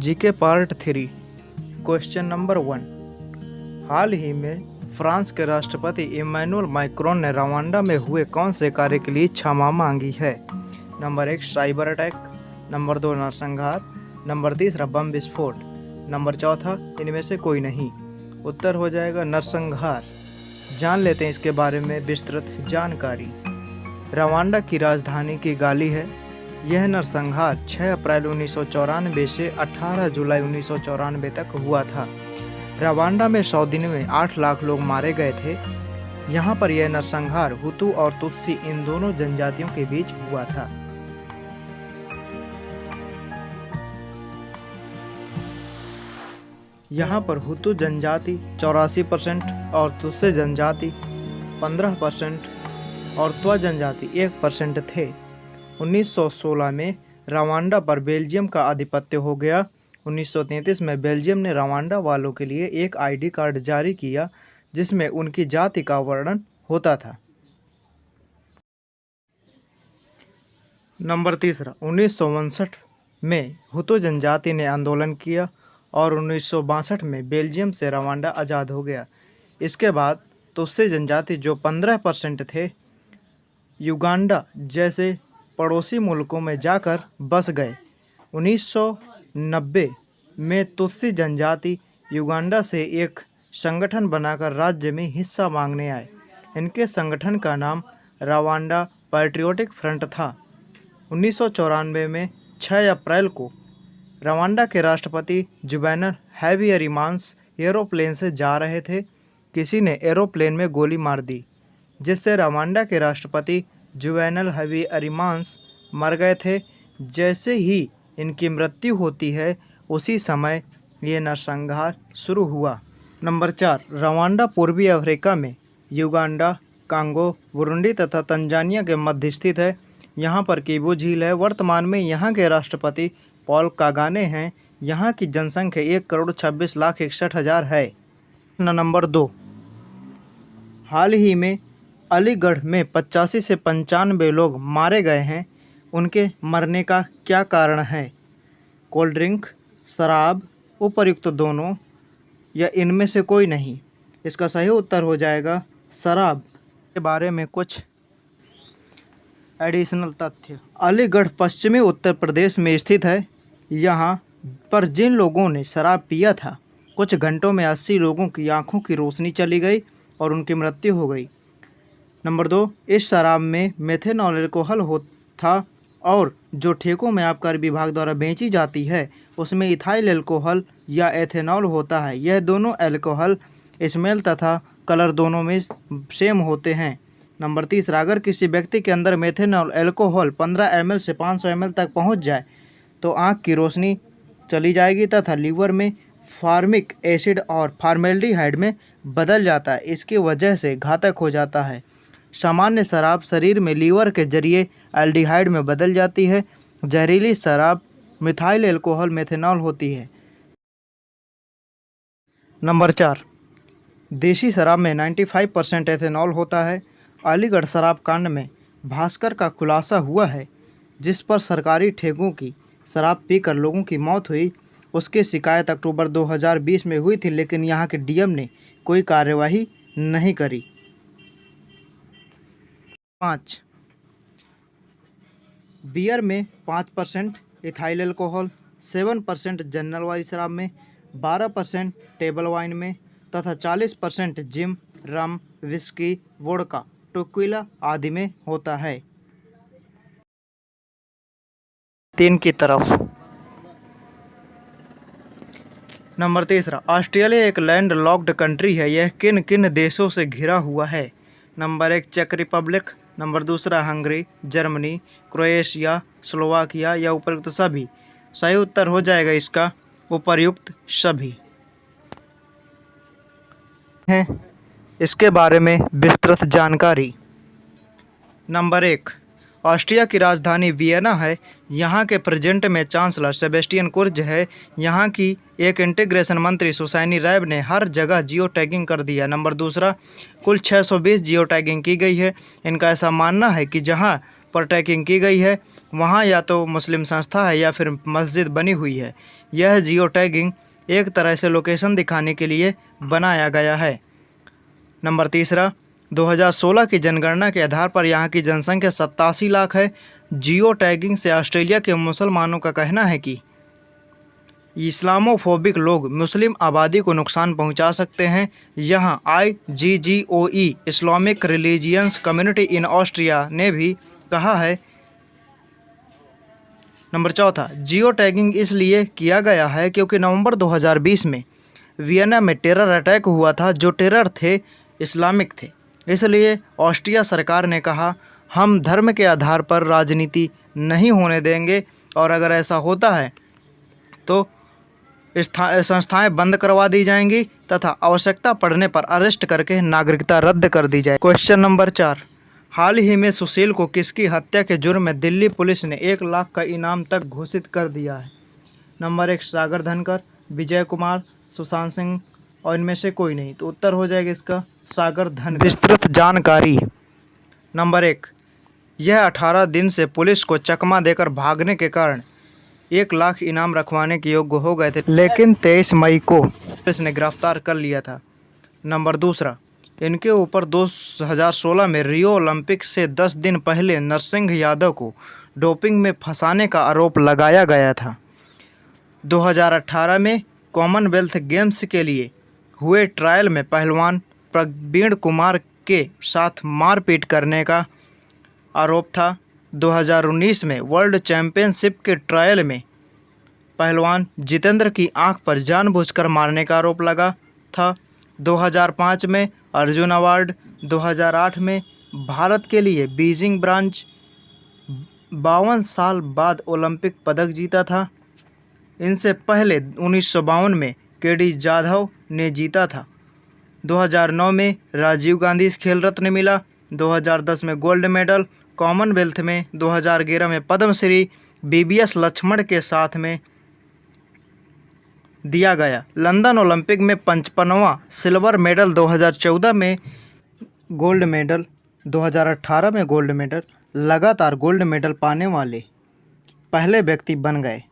GK part 3 question number 1। हाल ही में France के राष्ट्रपति इमैनुअल मैक्रोन ने रवांडा में हुए कौन से कार्य के लिए क्षमा मांगी है? नंबर 1 साइबर अटैक, नंबर 2 नरसंहार, नंबर 3 बम विस्फोट, नंबर 4 इनमें से कोई नहीं। उत्तर हो जाएगा नरसंहार। जान लेते हैं इसके बारे में विस्तृत जानकारी। रवांडा की राजधानी किगाली है। यह नरसंहार 6 अप्रैल 1994 से 18 जुलाई 1994 तक हुआ था। रवांडा में 100 दिन में 8 लाख लोग मारे गए थे। यहाँ पर यह नरसंहार हुतू और तुत्सी इन दोनों जनजातियों के बीच हुआ था। यहाँ पर हुतू जनजाति 84% और तुत्सी जनजाति 15% और त्वा जनजाति 1% थे। 1916 में रवांडा पर बेल्जियम का आधिपत्य हो गया। 1933 में बेल्जियम ने रवांडा वालों के लिए एक आईडी कार्ड जारी किया जिसमें उनकी जाति का वर्णन होता था। नंबर 3 1959 में हुतू जनजाति ने आंदोलन किया और 1962 में बेल्जियम से रवांडा आज़ाद हो गया। इसके बाद तुत्सी जनजाति जो 15% थे युगांडा जैसे पड़ोसी मुल्कों में जाकर बस गए। 1990 में तुत्सी जनजाति युगांडा से एक संगठन बनाकर राज्य में हिस्सा मांगने आए। इनके संगठन का नाम रवांडा पैट्रियोटिक फ्रंट था। 1994 में 6 अप्रैल को रवांडा के राष्ट्रपति जुवेनल हैबियरीमांस एरोप्लेन से जा रहे थे। किसी ने एरोप्लेन में गोली मार दी जिससे रवांडा के राष्ट्रपति जुवेनल हैबियरीमांस मर गए थे। जैसे ही इनकी मृत्यु होती है उसी समय ये नरसंहार शुरू हुआ। नंबर 4 रवांडा पूर्वी अफ्रीका में युगांडा, कांगो, बुरुंडी तथा तंजानिया के मध्य स्थित है। यहाँ पर किबू झील है। वर्तमान में यहाँ के राष्ट्रपति पॉल कागाने हैं। यहाँ की जनसंख्या 1,26,61,000 है। नंबर 2 हाल ही में अलीगढ़ में 85 से 95 लोग मारे गए हैं। उनके मरने का क्या कारण है? कोल्ड ड्रिंक, शराब, उपर्युक्त दोनों या इनमें से कोई नहीं। इसका सही उत्तर हो जाएगा शराब। के बारे में कुछ एडिशनल तथ्य। अलीगढ़ पश्चिमी उत्तर प्रदेश में स्थित है। यहाँ पर जिन लोगों ने शराब पिया था कुछ घंटों में 80 लोगों की आंखों की रोशनी चली गई और उनकी मृत्यु हो गई। नंबर 2 इस शराब में मेथेनॉल अल्कोहल था और जो ठेकों में आबकारी विभाग द्वारा बेची जाती है उसमें इथाइल अल्कोहल या एथेनॉल होता है। यह दोनों अल्कोहल स्मेल तथा कलर दोनों में सेम होते हैं। नंबर 3 अगर किसी व्यक्ति के अंदर मेथेनॉल अल्कोहल 15 ml से 500 ml तक पहुंच जाए तो आँख की रोशनी चली जाएगी तथा लीवर में फार्मिक एसिड और फॉर्मेल्डिहाइड में बदल जाता है। इसकी वजह से घातक हो जाता है। सामान्य शराब शरीर में लीवर के जरिए एल्डिहाइड में बदल जाती है। जहरीली शराब मिथाइल अल्कोहल मेथेनॉल होती है। नंबर 4 देशी शराब में 95% एथेनॉल होता है। अलीगढ़ शराब कांड में भास्कर का खुलासा हुआ है जिस पर सरकारी ठेकों की शराब पीकर लोगों की मौत हुई। उसकी शिकायत अक्टूबर 2020 में हुई थी लेकिन यहाँ के डीएम ने कोई कार्यवाही नहीं करी। 5 बियर में 5% इथाइल अल्कोहल, 7% जनरल वाली शराब में, 12% टेबल वाइन में तथा 40% gin, rum, whisky, vodka, tequila आदि में होता है। 3 की तरफ। नंबर 3 ऑस्ट्रेलिया एक लैंड लॉक्ड कंट्री है। यह किन किन देशों से घिरा हुआ है? नंबर 1 चेक Republic, number 2 Hungary, Germany, Croatia, Slovakia या उपर्युक्त सभी। सही उत्तर हो जाएगा इसका उपर्युक्त सभी है। इसके बारे में विस्तृत जानकारी। नंबर 1 ऑस्ट्रिया की राजधानी वियना है। यहाँ के प्रेजेंट में चांसलर सेबेस्टियन कुर्ज है। यहाँ की एक इंटीग्रेशन मंत्री सुसैनी रैब ने हर जगह जियो टैगिंग कर दिया। नंबर 2 कुल 620 जियो टैगिंग की गई है। इनका ऐसा मानना है कि जहाँ पर ट्रैकिंग की गई है वहाँ या तो मुस्लिम संस्था है या फिर मस्जिद बनी हुई है। यह जियो टैगिंग एक तरह से लोकेशन दिखाने के लिए बनाया गया है। नंबर तीसरा, 2016 की जनगणना के आधार पर यहाँ की जनसंख्या 87 लाख है। जियो टैगिंग से ऑस्ट्रेलिया के मुसलमानों का कहना है कि इस्लामोफोबिक लोग मुस्लिम आबादी को नुकसान पहुंचा सकते हैं। यहाँ IGGOE Islamic religions community in Austria ने भी कहा है। नंबर चौथा, जियो टैगिंग इसलिए किया गया है क्योंकि नवंबर 2020 में वियना में टेरर अटैक हुआ था जो टेरर थे इस्लामिक थे। इसलिए ऑस्ट्रिया सरकार ने कहा हम धर्म के आधार पर राजनीति नहीं होने देंगे और अगर ऐसा होता है तो संस्थाएं बंद करवा दी जाएंगी तथा आवश्यकता पड़ने पर अरेस्ट करके नागरिकता रद्द कर दी जाए। क्वेश्चन नंबर 4, हाल ही में सुशील को किसकी हत्या के जुर्म में दिल्ली पुलिस ने 1 लाख का इनाम तक घोषित कर दिया है? नंबर 1, सागर धनकर, विजय कुमार, सुशांत सिंह और इनमें से कोई नहीं। तो उत्तर हो जाएगा इसका सागर धनकर। विस्तृत जानकारी। नंबर 1, यह 18 दिन से पुलिस को चकमा देकर भागने के कारण 1 लाख इनाम रखवाने के योग्य हो गए थे, लेकिन 23 मई को पुलिस ने गिरफ्तार कर लिया था। नंबर 2, इनके ऊपर 2016 में रियो ओलंपिक से 10 दिन पहले नरसिंह यादव को डोपिंग में फंसाने का आरोप लगाया गया था। 2018 में कॉमनवेल्थ गेम्स के लिए हुए ट्रायल में पहलवान प्रवीण कुमार के साथ मारपीट करने का आरोप था। 2019 में वर्ल्ड चैंपियनशिप के ट्रायल में पहलवान जितेंद्र की आंख पर जानबूझकर मारने का आरोप लगा था। 2005 में अर्जुन अवार्ड, 2008 में भारत के लिए बीजिंग ब्रांच 52 साल बाद ओलंपिक पदक जीता था। इनसे पहले 1952 में केडी जाधव ने जीता था। 2009 में राजीव गांधी खेल रत्न मिला। 2010 में गोल्ड मेडल। कॉमनवेल्थ में 2011 में पद्मश्री BBS लक्ष्मण के साथ में दिया गया। लंदन ओलंपिक में 55वां सिल्वर मेडल, 2014 में गोल्ड मेडल, 2018 में गोल्ड मेडल, लगातार गोल्ड मेडल पाने वाले पहले व्यक्ति बन गए।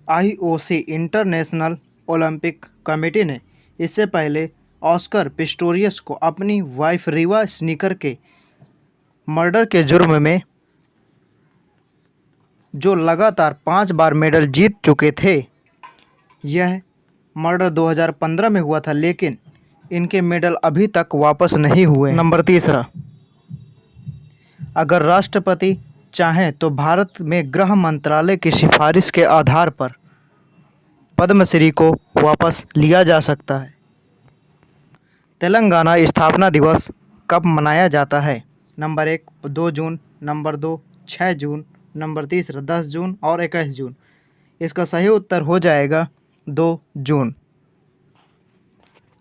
IOC इंटरनेशनल ओलंपिक कमेटी ने इससे पहले ऑस्कर पिस्टोरियस को अपनी वाइफ रीवा स्नीकर के मर्डर के जुर्म में, जो लगातार 5 बार मेडल जीत चुके थे, यह मर्डर 2015 में हुआ था, लेकिन इनके मेडल अभी तक वापस नहीं हुए। नंबर 3, अगर राष्ट्रपति चाहें तो भारत में गृह मंत्रालय की सिफारिश के आधार पर पद्मश्री को वापस लिया जा सकता है। तेलंगाना स्थापना दिवस कब मनाया जाता है? नंबर 1, 2 जून, नंबर 2, 6 जून, नंबर 3, 10 जून और 21 जून। इसका सही उत्तर हो जाएगा 2 जून।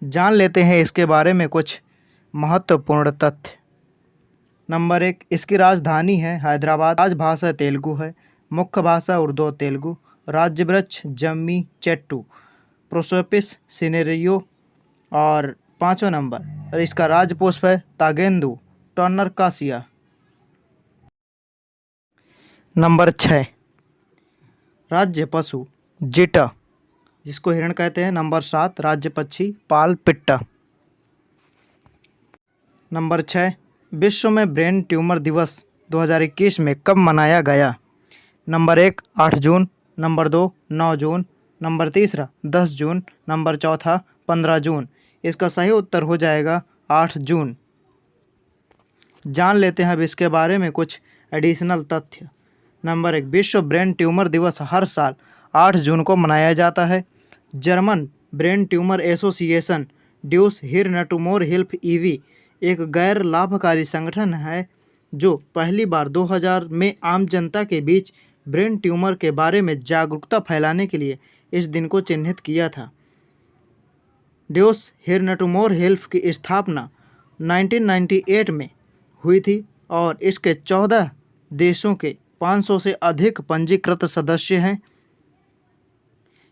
जान लेते हैं इसके बारे में कुछ महत्वपूर्ण तथ्य। नंबर 1, इसकी राजधानी है हैदराबाद। राजभाषा तेलुगु है। मुख्य भाषा उर्दू और तेलुगु। राज्य वृक्ष जम्मी चेट्टू प्रोसोपिस सिनेरियो। और 5वां नंबर, इसका राजपुष्प है तागेंदू टर्नर कासिया। नंबर 6, राज्य पशु जिटा, जिसको हिरण कहते हैं। नंबर 7, राज्य पक्षी पाल पिट्टा। नंबर 6, विश्व में ब्रेन ट्यूमर दिवस 2021 में कब मनाया गया? नंबर 1, 8 जून, नंबर 2, 9 जून, नंबर 3, 10 जून, नंबर 4, 15 जून। इसका सही उत्तर हो जाएगा 8 जून। जान लेते हैं अब इसके बारे में कुछ एडिशनल तथ्य। नंबर 1, विश्व ब्रेन ट्यूमर दिवस हर साल 8 जून को मनाया जाता है। German brain tumour association Deutsche Hirntumor Hilfe EV एक गैर लाभकारी संगठन है जो पहली बार 2000 में आम जनता के बीच ब्रेन ट्यूमर के बारे में जागरूकता फैलाने के लिए इस दिन को चिन्हित किया था। ड्यूस हिरनटुमोर हिल्फ की स्थापना 1998 में हुई थी और इसके 14 देशों के 500 से अधिक पंजीकृत सदस्य हैं।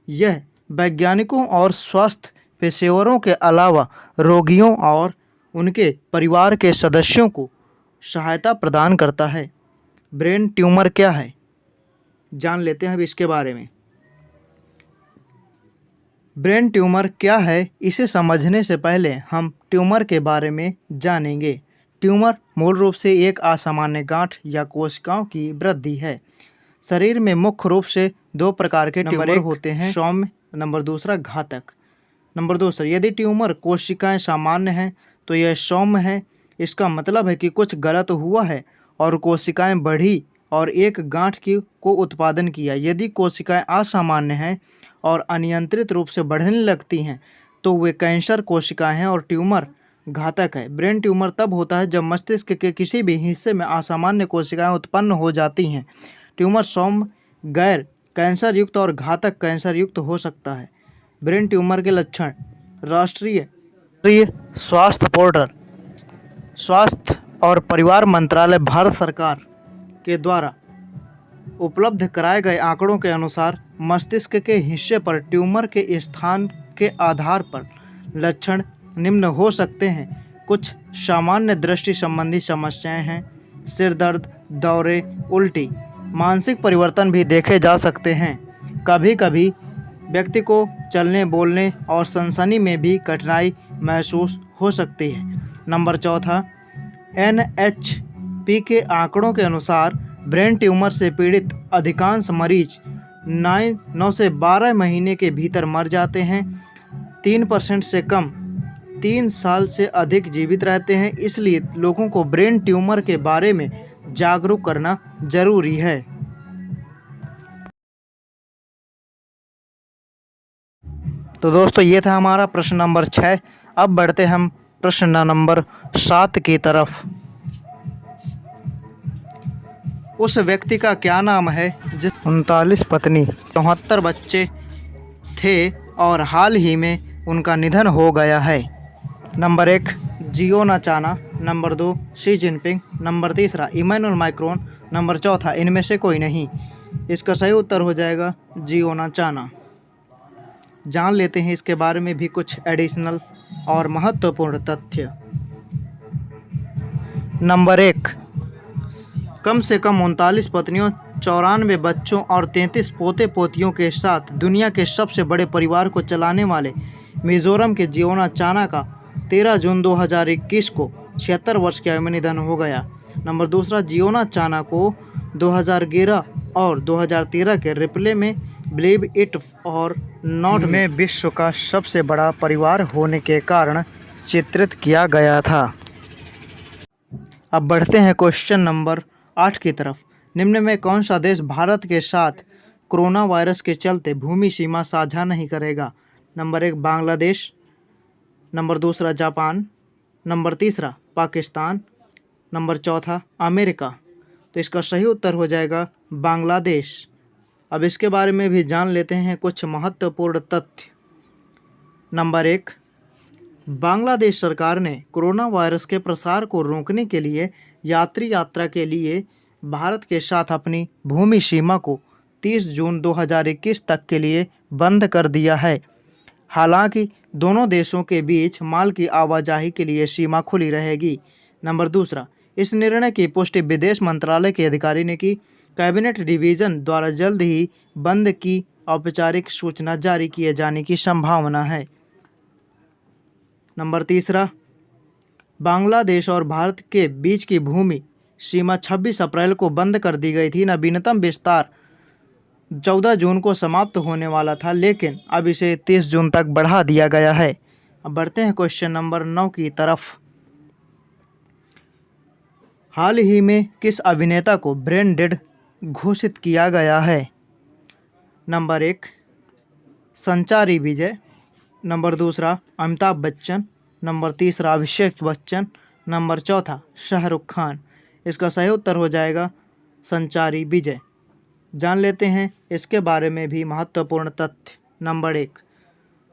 यह वैज्ञानिकों और स्वास्थ्य पेशेवरों के अलावा रोगियों और उनके परिवार के सदस्यों को सहायता प्रदान करता है। ब्रेन ट्यूमर क्या है, जान लेते हैं अब इसके बारे में। ब्रेन ट्यूमर क्या है, इसे समझने से पहले हम ट्यूमर के बारे में जानेंगे। ट्यूमर मूल रूप से एक असामान्य गांठ या कोशिकाओं की वृद्धि है। शरीर में मुख्य रूप से दो प्रकार के ट्यूमर होते हैं, सौम्य, नंबर दूसरा घातक। नंबर दूसरा, यदि ट्यूमर कोशिकाएं सामान्य हैं तो यह सौम्य है। इसका मतलब है कि कुछ गलत हुआ है और कोशिकाएं बढ़ी और एक गांठ को उत्पादन किया। यदि कोशिकाएं असामान्य हैं और अनियंत्रित रूप से बढ़ने लगती हैं तो वे कैंसर कोशिकाएं हैं और ट्यूमर घातक है। ब्रेन ट्यूमर तब होता है जब मस्तिष्क के किसी भी हिस्से में असामान्य कोशिकाएं उत्पन्न हो जाती हैं। ट्यूमर सौम्य, गैर कैंसर युक्त और घातक कैंसर युक्त हो सकता है। ब्रेन ट्यूमर के लक्षण। राष्ट्रीय स्वास्थ्य पोर्टल, स्वास्थ्य और परिवार मंत्रालय, भारत सरकार के द्वारा उपलब्ध कराए गए आंकड़ों के अनुसार मस्तिष्क के हिस्से पर ट्यूमर के स्थान के आधार पर लक्षण निम्न हो सकते हैं। कुछ सामान्य दृष्टि संबंधी समस्याएं हैं, सिर दर्द, दौरे, उल्टी। मानसिक परिवर्तन भी देखे जा सकते हैं। कभी कभी व्यक्ति को चलने, बोलने और सनसनी में भी कठिनाई महसूस हो सकती है। नंबर चौथा, NHP के आंकड़ों के अनुसार ब्रेन ट्यूमर से पीड़ित अधिकांश मरीज 9 से 12 महीने के भीतर मर जाते हैं। 3% से कम 3 साल से अधिक जीवित रहते हैं। इसलिए लोगों को ब्रेन ट्यूमर के बारे में जागरूक करना जरूरी है। तो दोस्तों, ये था हमारा प्रश्न नंबर 6। अब बढ़ते हम प्रश्न नंबर 7 की तरफ। उस व्यक्ति का क्या नाम है जिस 39 पत्नी, 74 बच्चे थे और हाल ही में उनका निधन हो गया है? नंबर 1, जियोना चाना। Number 2, Xi Jinping. Number 3, Emmanuel Macron. Number 4, इनमें से कोई नहीं। इसका सही उत्तर हो जाएगा जियोना चाना। जान लेते हैं इसके बारे में भी कुछ एडिशनल और महत्वपूर्ण तथ्य। नंबर 1, कम से कम 39 पत्नियों, 94 बच्चों और 33 पोते पोतियों के साथ दुनिया के सबसे बड़े परिवार को चलाने वाले मिजोरम के जियोना चाना का 13 जून 2021 को 76 वर्ष की आयु में निधन हो गया। नंबर 2, जियोना चाना को 2011 और 2013 के रिप्ले में बिलीव इट और नॉट में विश्व का सबसे बड़ा परिवार होने के कारण चित्रित किया गया था। अब बढ़ते हैं क्वेश्चन नंबर 8 की तरफ। निम्न में कौन सा देश भारत के साथ कोरोना वायरस के चलते भूमि सीमा साझा नहीं करेगा? Number 1, Bangladesh. Number 2, Japan. Number 3, Pakistan. Number 4, America. तो इसका सही उत्तर हो जाएगा बांग्लादेश। अब इसके बारे में भी जान लेते हैं कुछ महत्वपूर्ण तथ्य। नंबर 1, बांग्लादेश सरकार ने कोरोना वायरस के प्रसार को रोकने के लिए यात्री यात्रा के लिए भारत के साथ अपनी भूमि सीमा को 30 जून 2021 तक के लिए बंद कर दिया है। हालांकि दोनों देशों के बीच माल की आवाजाही के लिए सीमा खुली रहेगी। नंबर 2, इस निर्णय की पुष्टि विदेश मंत्रालय के अधिकारी ने की। कैबिनेट डिवीज़न द्वारा जल्द ही बंद की औपचारिक सूचना जारी किए जाने की संभावना है। नंबर 3, बांग्लादेश और भारत के बीच की भूमि सीमा 26 अप्रैल को बंद कर दी गई थी। नवीनतम विस्तार 14 जून को समाप्त होने वाला था, लेकिन अब इसे 30 जून तक बढ़ा दिया गया है। अब बढ़ते हैं क्वेश्चन नंबर 9 की तरफ। हाल ही में किस अभिनेता को ब्रेन डेड घोषित किया गया है? नंबर 1, संचारी विजय। Number 2, Amitabh Bachchan. Number 3, Abhishek Bachchan. Number 4, Shahrukh Khan. इसका सही उत्तर हो जाएगा संचारी विजय। जान लेते हैं इसके बारे में भी महत्वपूर्ण तथ्य। नंबर 1,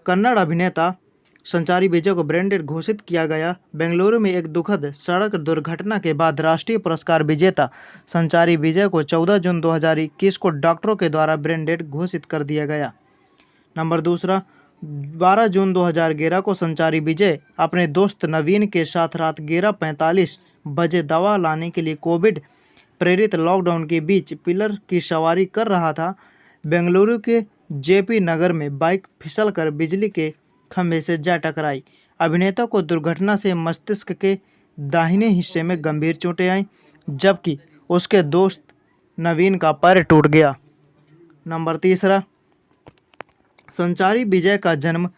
कन्नड़ अभिनेता संचारी विजय को ब्रेन डेड घोषित किया गया। बेंगलुरु में एक दुखद सड़क दुर्घटना के बाद राष्ट्रीय पुरस्कार विजेता संचारी विजय को 14 जून 2021 को डॉक्टरों के द्वारा ब्रेन डेड घोषित कर दिया गया। नंबर 2, 12 जून 2011 को संचारी विजय अपने दोस्त नवीन के साथ रात 11:45 बजे दवा लाने के लिए कोविड प्रेरित लॉकडाउन के बीच पिलर की सवारी कर रहा था। बेंगलुरु के जेपी नगर में बाइक फिसलकर बिजली के खंभे से जा टकराई। अभिनेता को दुर्घटना से मस्तिष्क के दाहिने हिस्से में गंभीर चोटें आईं, जबकि उसके दोस्त नवीन का पैर टूट गया। नंबर 3, संचारी विजय का जन्म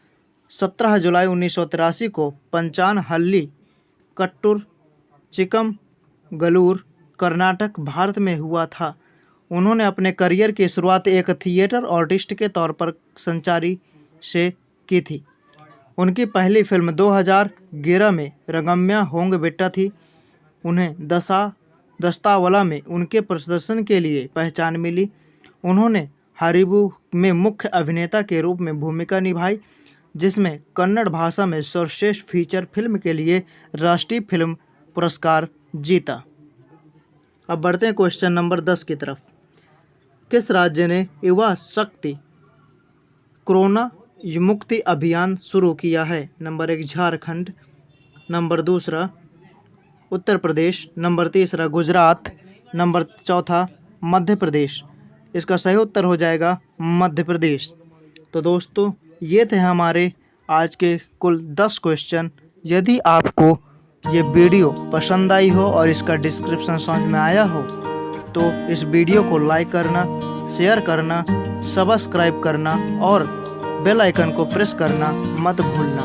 17 जुलाई 1983 को पंचानहल्ली, कट्टूर, चिकमगलूर, कर्नाटक, भारत में हुआ था। उन्होंने अपने करियर की शुरुआत एक थिएटर आर्टिस्ट के तौर पर संचारी से की थी। उनकी पहली फिल्म 2011 में रंगम्या होंग बेट्टा थी। उन्हें दस्तावला में उनके प्रदर्शन के लिए पहचान मिली। उन्होंने हरिबू में मुख्य अभिनेता के रूप में भूमिका निभाई, जिसमें कन्नड़ भाषा में सर्वश्रेष्ठ फीचर फिल्म के लिए राष्ट्रीय फिल्म पुरस्कार जीता। अब बढ़ते हैं क्वेश्चन नंबर 10 की तरफ। किस राज्य ने युवा शक्ति कोरोना मुक्ति अभियान शुरू किया है? Number 1 Jharkhand, number 2 Uttar Pradesh, number 3 Gujarat, number 4 Madhya Pradesh. इसका सही उत्तर हो जाएगा मध्य प्रदेश। तो दोस्तों, ये थे हमारे आज के कुल 10 क्वेश्चन। यदि आपको ये वीडियो पसंद आई हो और इसका डिस्क्रिप्शन समझ में आया हो तो इस वीडियो को लाइक करना, शेयर करना, सब्सक्राइब करना और बेल आइकन को प्रेस करना मत भूलना।